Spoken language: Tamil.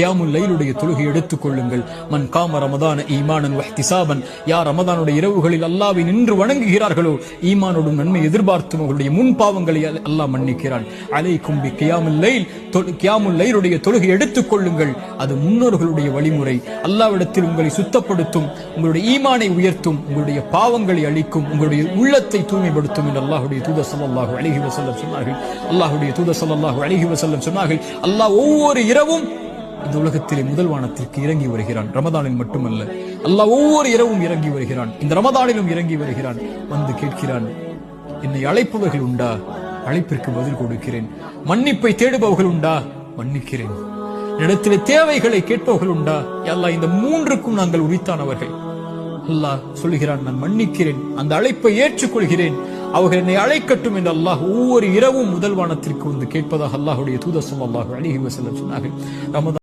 கியாமுல் லைலுடைய தொழுகை எடுத்துக் கொள்ளுங்கள். மன் காம ரமதான ஈமானன் வஹ்திசாபன், யார் ரமதானுடைய இரவுகளில் அல்லாஹ்வை நின்று வணங்குகிறார்களோ ஈமானோடும் நன்மை எதிர்பார்த்தும் அவர்களுடைய முன் பாவங்களை அல்லாஹ் மன்னிக்கிறான். அலைக்கும் பி கியாமுல் லைல், கியாமுல் லைலுடைய தொழுகை எடுத்துக் கொள்ளுங்கள். அது முன்னோர்களுடைய வழிமுறை. அல்லாஹ்விடத்தில் உங்களை சுத்தப்படுத்தும், உங்களுடைய ஈமானை உயர்த்தும், உங்களுடைய பாவங்களை அழிக்கும், உங்களுடைய உள்ளத்தை தூய்மைப்படுத்தும் என்று அல்லாஹ்வுடைய தூதர் ஸல்லல்லாஹு அலைஹி வஸல்லம் சொன்னார்கள். அல்லாஹ்வுடைய தூதர் ஸல்லல்லாஹு அலைஹி வஸல்லம் சொன்னார்கள், அல்லாஹ் ஒவ்வொரு இரவும் இந்த உலகத்திலே முதல் வானத்திற்கு இறங்கி வருகிறான். ரமதானில் மட்டுமல்ல, அல்லாஹ் ஒவ்வொரு இரவும் இறங்கி வருகிறான். இந்த ரமதானிலும் இறங்கி வருகிறான். வந்து கேட்கிறான், என்னை அழைப்பவர்கள் உண்டா? அழைப்பிற்கு பதில் கொடுக்கிறேன். மன்னிப்பை தேடுபவர்கள் உண்டா? மன்னிக்கிறேன். இடத்திலே தேவைகளை கேட்பவர்கள் உண்டா? அல்லாஹ் இந்த மூன்றுக்கும் நாங்கள் உரித்தானவர்கள். அல்லாஹ் சொல்லுகிறான், நான் மன்னிக்கிறேன், அந்த அழைப்பை ஏற்றுக்கொள்கிறேன், அவர்கள் என்னை அழைக்கட்டும் என்று அல்லாஹ் ஒவ்வொரு இரவும் முதல் வானத்திற்கு வந்து கேட்பதாக அல்லாஹ்வுடைய தூதர் ஸல்லல்லாஹு அலைஹி வஸல்லம் சொன்னார்கள்.